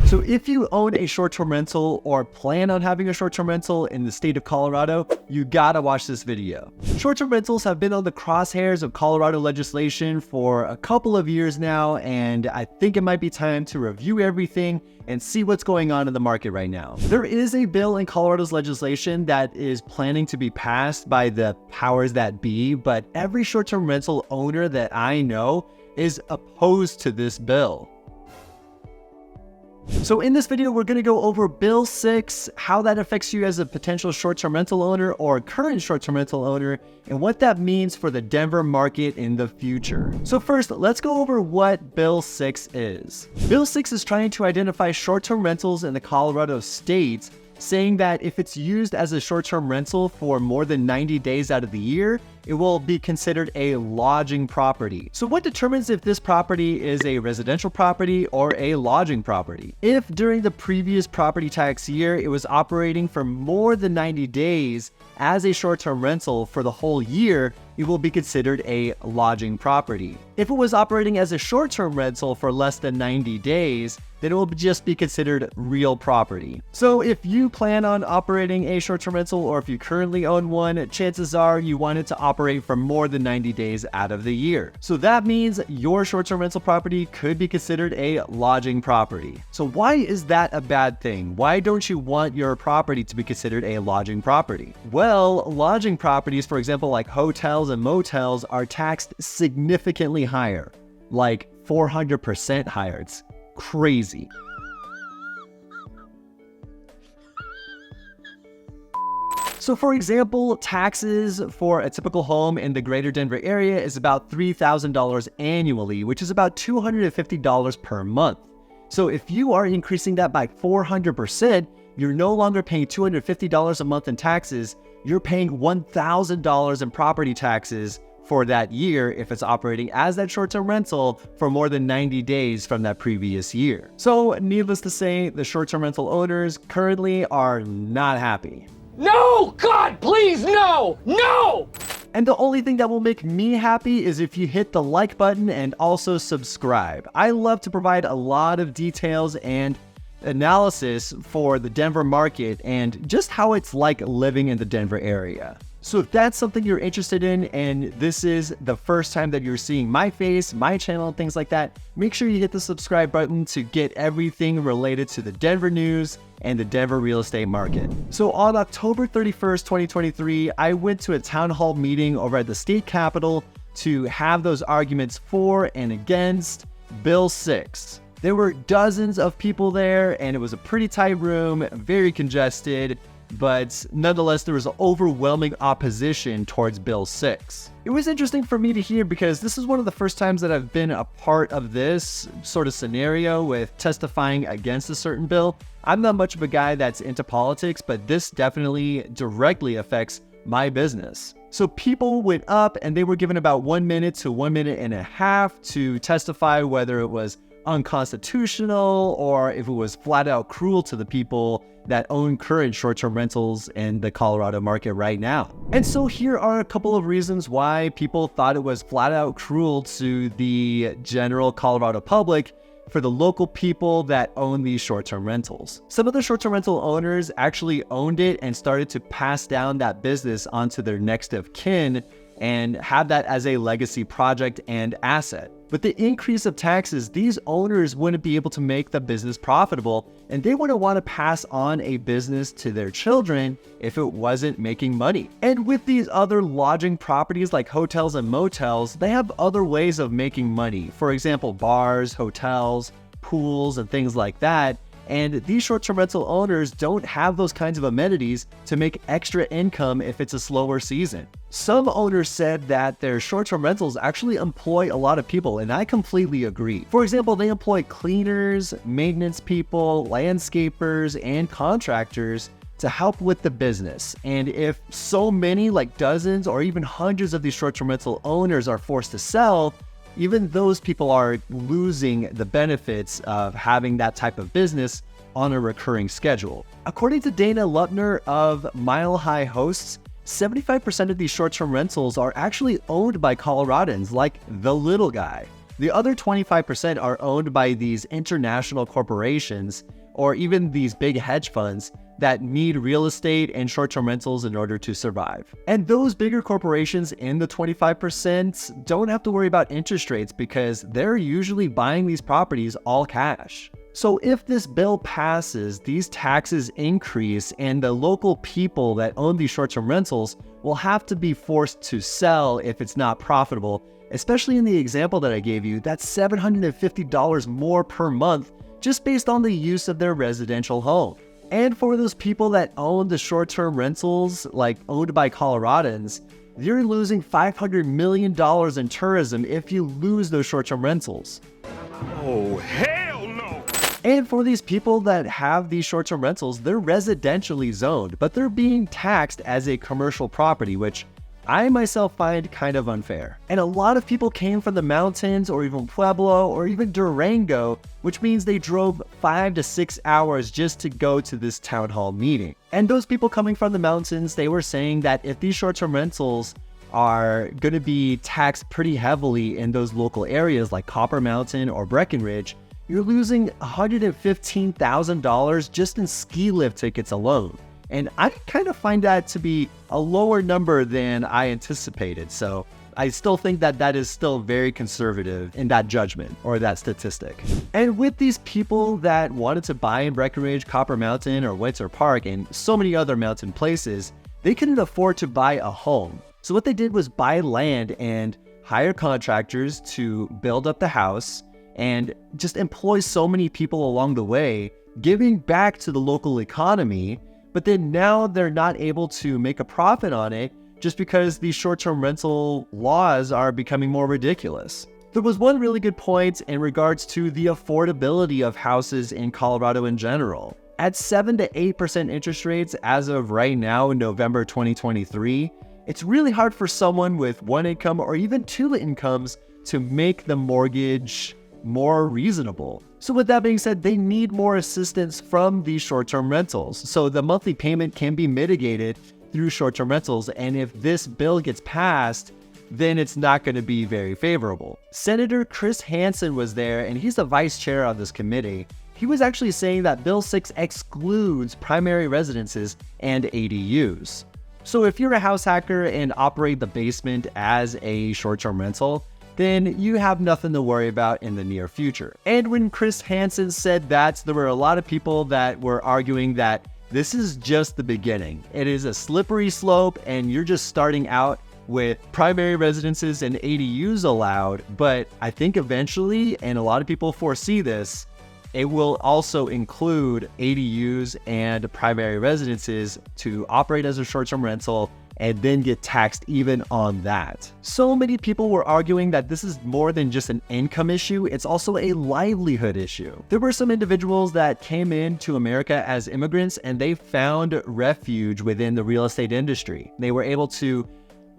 So if you own a short-term rental or plan on having a short-term rental in the state of Colorado, you gotta watch this video. Short-term rentals have been on the crosshairs of Colorado legislation for a couple of years now, and I think it might be time to review everything and see what's going on in the market right now. There is a bill in Colorado's legislation that is planning to be passed by the powers that be, but every short-term rental owner that I know is opposed to this bill. So in this video, we're going to go over Bill 6, how that affects you as a potential short-term rental owner or current short-term rental owner, and what that means for the Denver market in the future. So first, let's go over what Bill 6 is. Bill 6 is trying to identify short-term rentals in the Colorado state, saying that if it's used as a short-term rental for more than 90 days out of the year, it will be considered a lodging property. So what determines if this property is a residential property or a lodging property? If during the previous property tax year, it was operating for more than 90 days as a short-term rental for the whole year, it will be considered a lodging property. If it was operating as a short-term rental for less than 90 days, then it will just be considered real property. So if you plan on operating a short-term rental, or if you currently own one, chances are you want it to operate for more than 90 days out of the year. So that means your short-term rental property could be considered a lodging property. So why is that a bad thing? Why don't you want your property to be considered a lodging property? Well, lodging properties, for example, like hotels and motels, are taxed significantly higher, like 400% higher. It's crazy. So for example, taxes for a typical home in the greater Denver area is about $3,000 annually, which is about $250 per month. So if you are increasing that by 400%, you're no longer paying $250 a month in taxes, you're paying $1,000 in property taxes for that year if it's operating as that short-term rental for more than 90 days from that previous year. So needless to say, the short-term rental owners currently are not happy. No! God, please, no! No! And the only thing that will make me happy is if you hit the like button and also subscribe. I love to provide a lot of details and analysis for the Denver market and just how it's like living in the Denver area. So if that's something you're interested in and this is the first time that you're seeing my face, my channel, and things like that, make sure you hit the subscribe button to get everything related to the Denver news and the Denver real estate market. So on October 31st, 2023, I went to a town hall meeting over at the state capitol to have those arguments for and against Bill 6. There were dozens of people there and it was a pretty tight room, very congested, but nonetheless, there was overwhelming opposition towards Bill 6. It was interesting for me to hear because this is one of the first times that I've been a part of this sort of scenario with testifying against a certain bill. I'm not much of a guy that's into politics, but this definitely directly affects my business. So people went up and they were given about 1 minute to 1.5 minutes to testify whether it was unconstitutional or if it was flat out cruel to the people that own current short-term rentals in the Colorado market right now. And so here are a couple of reasons why people thought it was flat out cruel to the general Colorado public for the local people that own these short-term rentals. Some of the short-term rental owners actually owned it and started to pass down that business onto their next of kin and have that as a legacy project and asset. With the increase of taxes, these owners wouldn't be able to make the business profitable, and they wouldn't want to pass on a business to their children if it wasn't making money. And with these other lodging properties like hotels and motels, they have other ways of making money. For example, bars, hotels, pools, and things like that. And these short-term rental owners don't have those kinds of amenities to make extra income if it's a slower season. Some owners said that their short-term rentals actually employ a lot of people, and I completely agree. For example, they employ cleaners, maintenance people, landscapers, and contractors to help with the business. And if so many, like dozens or even hundreds of these short-term rental owners are forced to sell, even those people are losing the benefits of having that type of business on a recurring schedule. According to Dana Lupner of Mile High Hosts, 75% of these short-term rentals are actually owned by Coloradans like the little guy. The other 25% are owned by these international corporations or even these big hedge funds that need real estate and short-term rentals in order to survive. And those bigger corporations in the 25% don't have to worry about interest rates because they're usually buying these properties all cash. So if this bill passes, these taxes increase and the local people that own these short-term rentals will have to be forced to sell if it's not profitable, especially in the example that I gave you, that's $750 more per month just based on the use of their residential home. And for those people that own the short-term rentals, like owned by Coloradans, you're losing $500 million in tourism if you lose those short-term rentals. Oh, hell no! And for these people that have these short-term rentals, they're residentially zoned, but they're being taxed as a commercial property, which I myself find kind of unfair. And a lot of people came from the mountains or even Pueblo or even Durango, which means they drove 5 to 6 hours just to go to this town hall meeting. And those people coming from the mountains, they were saying that if these short-term rentals are going to be taxed pretty heavily in those local areas like Copper Mountain or Breckenridge, you're losing $115,000 just in ski lift tickets alone. And I kind of find that to be a lower number than I anticipated. So I still think that that is still very conservative in that judgment or that statistic. And with these people that wanted to buy in Breckenridge, Copper Mountain, or Winter Park, and so many other mountain places, they couldn't afford to buy a home. So what they did was buy land and hire contractors to build up the house and just employ so many people along the way, giving back to the local economy. But then now they're not able to make a profit on it just because these short-term rental laws are becoming more ridiculous. There was one really good point in regards to the affordability of houses in Colorado in general. At 7 to 8% interest rates as of right now in November 2023, it's really hard for someone with one income or even two incomes to make the mortgage more reasonable. So with that being said, they need more assistance from these short-term rentals. So the monthly payment can be mitigated through short-term rentals. And if this bill gets passed, then it's not going to be very favorable. Senator Chris Hansen was there, and he's the vice chair on this committee. He was actually saying that Bill 6 excludes primary residences and ADUs. So if you're a house hacker and operate the basement as a short-term rental, then you have nothing to worry about in the near future. And when Chris Hansen said that, there were a lot of people that were arguing that this is just the beginning. It is a slippery slope and you're just starting out with primary residences and ADUs allowed. But I think eventually, and a lot of people foresee this, it will also include ADUs and primary residences to operate as a short-term rental and then get taxed even on that. So many people were arguing that this is more than just an income issue, it's also a livelihood issue. There were some individuals that came into America as immigrants and they found refuge within the real estate industry. They were able to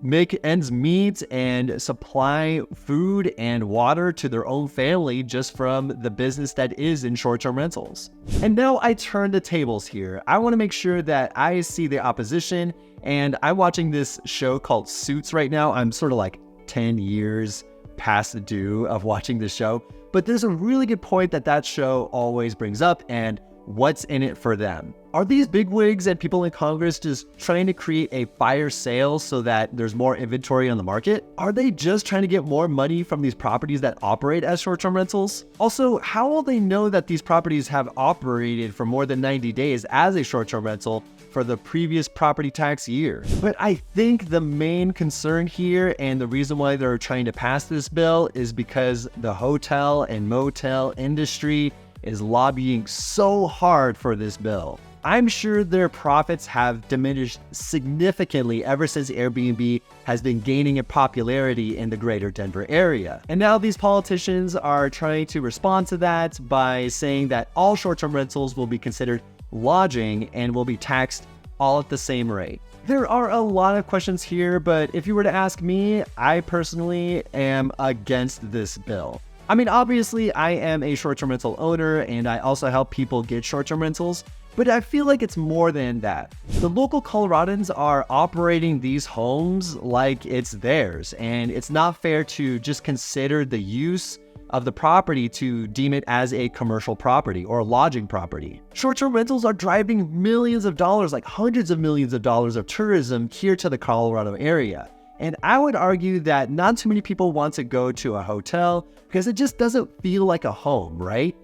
make ends meet and supply food and water to their own family just from the business that is in short-term rentals. And now I turn the tables here. I want to make sure that I see the opposition, and I'm watching this show called Suits right now. I'm sort of like 10 years past due of watching this show, but there's a really good point that show always brings up, and what's in it for them. Are these bigwigs and people in Congress just trying to create a fire sale so that there's more inventory on the market? Are they just trying to get more money from these properties that operate as short-term rentals? Also, how will they know that these properties have operated for more than 90 days as a short-term rental for the previous property tax year? But I think the main concern here and the reason why they're trying to pass this bill is because the hotel and motel industry is lobbying so hard for this bill. I'm sure their profits have diminished significantly ever since Airbnb has been gaining in popularity in the greater Denver area. And now these politicians are trying to respond to that by saying that all short-term rentals will be considered lodging and will be taxed all at the same rate. There are a lot of questions here, but if you were to ask me, I personally am against this bill. I mean, obviously, I am a short-term rental owner and I also help people get short-term rentals, but I feel like it's more than that. The local Coloradans are operating these homes like it's theirs, and it's not fair to just consider the use of the property to deem it as a commercial property or a lodging property. Short-term rentals are driving millions of dollars, like hundreds of millions of dollars of tourism here to the Colorado area. And I would argue that not too many people want to go to a hotel because it just doesn't feel like a home, right?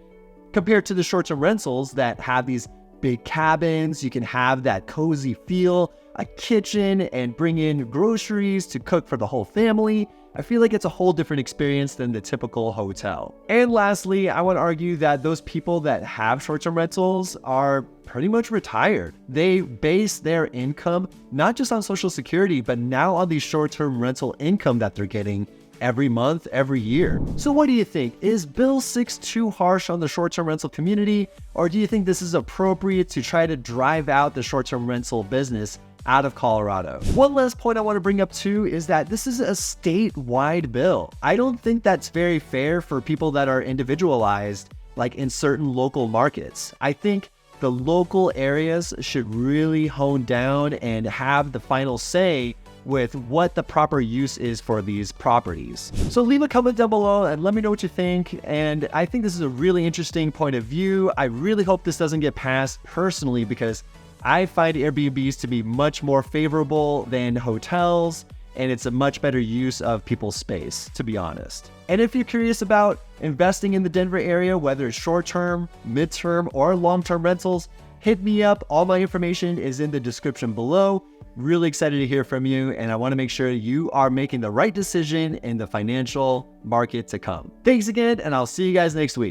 Compared to the short-term rentals that have these big cabins, you can have that cozy feel, a kitchen, and bring in groceries to cook for the whole family. I feel like it's a whole different experience than the typical hotel. And lastly, I would argue that those people that have short-term rentals are pretty much retired. They base their income not just on Social Security, but now on the short-term rental income that they're getting every month, every year. So what do you think? Is Bill 6 too harsh on the short-term rental community? Or do you think this is appropriate to try to drive out the short-term rental business out of Colorado? One last point I want to bring up too is that this is a statewide bill. I don't think that's very fair for people that are individualized, like in certain local markets. I think the local areas should really hone down and have the final say with what the proper use is for these properties. So leave a comment down below and let me know what you think. And I think this is a really interesting point of view. I really hope this doesn't get passed personally because I find Airbnbs to be much more favorable than hotels, and it's a much better use of people's space, to be honest. And if you're curious about investing in the Denver area, whether it's short-term, mid-term, or long-term rentals, hit me up. All my information is in the description below. Really excited to hear from you, and I want to make sure you are making the right decision in the financial market to come. Thanks again, and I'll see you guys next week.